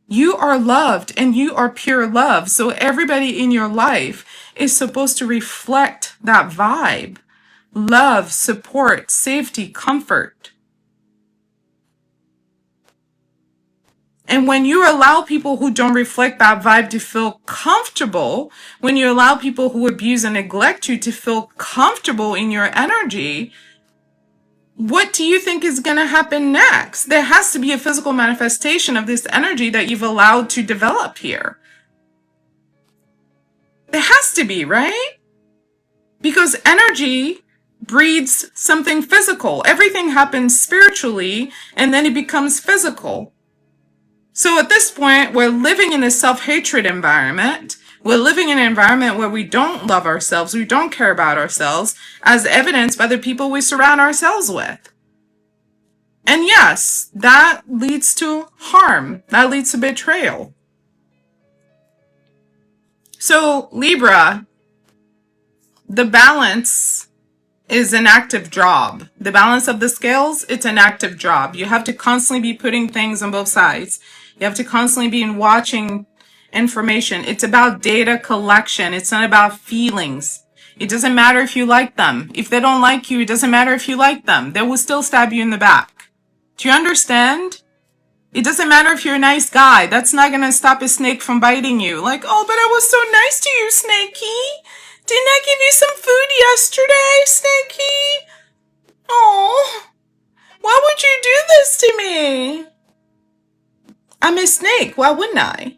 Speaker 1: You are loved and you are pure love. So everybody in your life is supposed to reflect that vibe. Love, support, safety, comfort. And when you allow people who don't reflect that vibe to feel comfortable, when you allow people who abuse and neglect you to feel comfortable in your energy, what do you think is going to happen next? There has to be a physical manifestation of this energy that you've allowed to develop here. There has to be, right? Because energy breeds something physical. Everything happens spiritually, and then it becomes physical. So at this point, we're living in a self-hatred environment. We're living in an environment where we don't love ourselves, we don't care about ourselves, as evidenced by the people we surround ourselves with. And yes, that leads to harm. That leads to betrayal. So, Libra, the balance is an active job. The balance of the scales, it's an active job. You have to constantly be putting things on both sides. You have to constantly be watching information. It's about data collection. It's not about feelings. It doesn't matter if you like them. If they don't like you, it doesn't matter if you like them. They will still stab you in the back. Do you understand? It doesn't matter if you're a nice guy. That's not going to stop a snake from biting you. Like, oh, but I was so nice to you, Snakey. Didn't I give you some food yesterday, Snakey? Oh, why would you do this to me? I'm a snake. Why wouldn't I?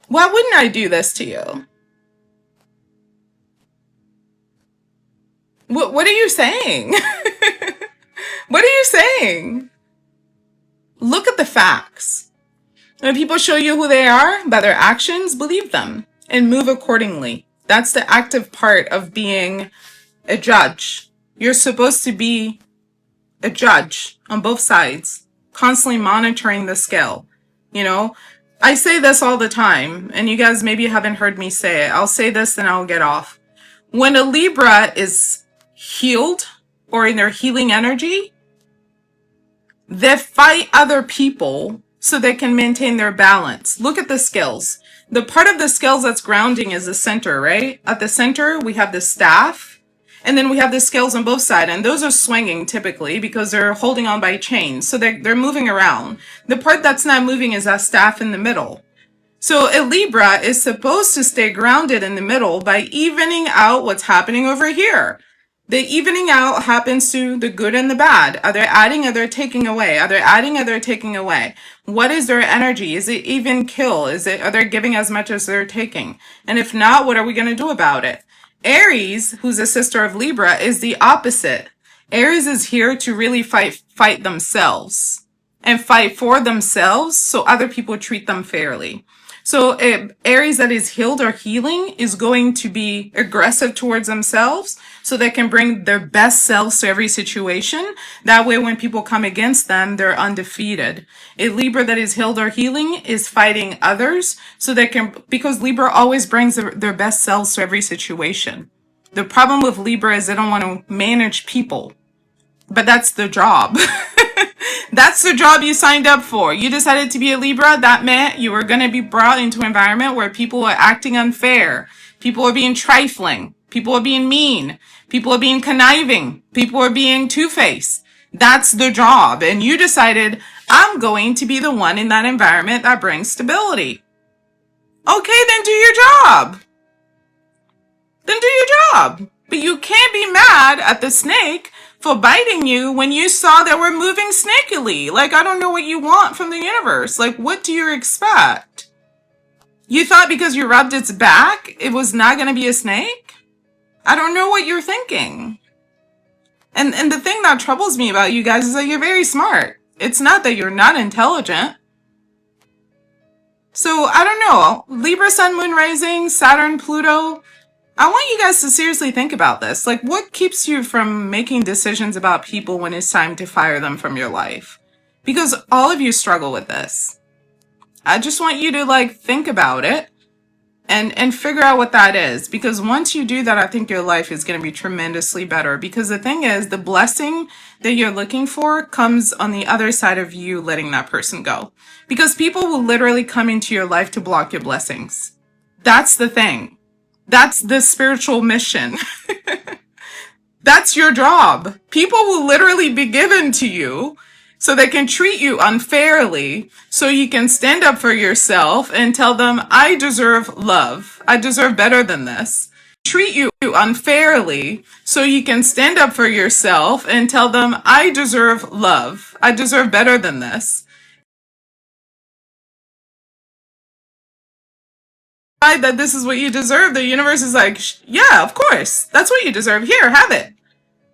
Speaker 1: Why wouldn't I do this to you? What are you saying? What are you saying? Look at the facts. When people show you who they are by their actions, believe them and move accordingly. That's the active part of being a judge. You're supposed to be a judge on both sides, constantly monitoring the scale. You know, I say this all the time, and you guys maybe haven't heard me say it. I'll say this and I'll get off. When a Libra is healed or in their healing energy, they fight other people so they can maintain their balance. Look at the scales. The part of the scales that's grounding is the center, right? At the center, we have the staff, and then we have the scales on both sides, and those are swinging typically because they're holding on by chains. So they're moving around. The part that's not moving is that staff in the middle. So a Libra is supposed to stay grounded in the middle by evening out what's happening over here. The evening out happens to the good and the bad. Are they adding? Are they taking away? Are they adding? Are they taking away? What is their energy? Is it even kill? Are they giving as much as they're taking? And if not, what are we going to do about it? Aries, who's a sister of Libra, is the opposite. Aries is here to really fight themselves and fight for themselves so other people treat them fairly. So Aries that is healed or healing is going to be aggressive towards themselves so they can bring their best selves to every situation. That way, when people come against them, they're undefeated. A Libra that is healed or healing is fighting others so they can, because Libra always brings their best selves to every situation. The problem with Libra is they don't want to manage people, but that's the job. That's the job you signed up for. You decided to be a Libra. That meant you were going to be brought into an environment where people are acting unfair. People are being trifling. People are being mean. People are being conniving. People are being two-faced. That's the job. And you decided, I'm going to be the one in that environment that brings stability. Okay, then do your job. Then do your job. But you can't be mad at the snake for biting you when you saw that we're moving snakily. Like, I don't know what you want from the universe. Like, what do you expect? You thought because you rubbed its back, it was not going to be a snake? I don't know what you're thinking. And the thing that troubles me about you guys is that you're very smart. It's not that you're not intelligent. So, I don't know. Libra, Sun, Moon, Rising, Saturn, Pluto. I want you guys to seriously think about this. Like, what keeps you from making decisions about people when it's time to fire them from your life? Because all of you struggle with this. I just want you to, like, think about it and figure out what that is. Because once you do that, I think your life is going to be tremendously better. Because the thing is, the blessing that you're looking for comes on the other side of you letting that person go. Because people will literally come into your life to block your blessings. That's the thing. That's the spiritual mission. That's your job. People will literally be given to you so they can treat you unfairly so you can stand up for yourself and tell them, I deserve love. I deserve better than this. Treat you unfairly so you can stand up for yourself and tell them, I deserve love. I deserve better than this. That this is what you deserve, the universe is like, yeah, of course, that's what you deserve. Here, have it.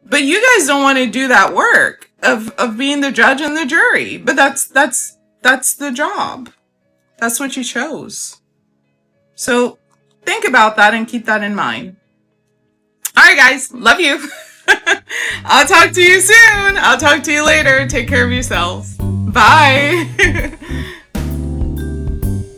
Speaker 1: But you guys don't want to do that work of being the judge and the jury. But that's the job. That's what you chose. So think about that and keep that in mind. All right, guys, love you. I'll talk to you soon. I'll talk to you later. Take care of yourselves. Bye.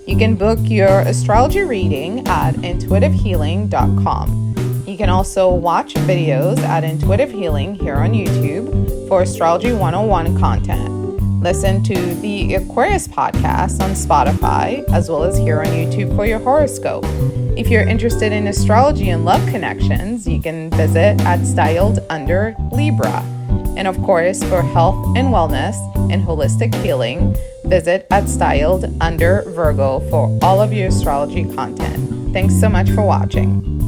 Speaker 2: You can book your astrology reading at intuitivehealing.com. You can also watch videos at Intuitive Healing here on YouTube for Astrology 101 content. Listen to the Aquarius podcast on Spotify, as well as here on YouTube for your horoscope. If you're interested in astrology and love connections, you can visit at Styled Under Libra. And of course, for health and wellness and holistic healing, visit at Styled Under Virgo for all of your astrology content. Thanks so much for watching.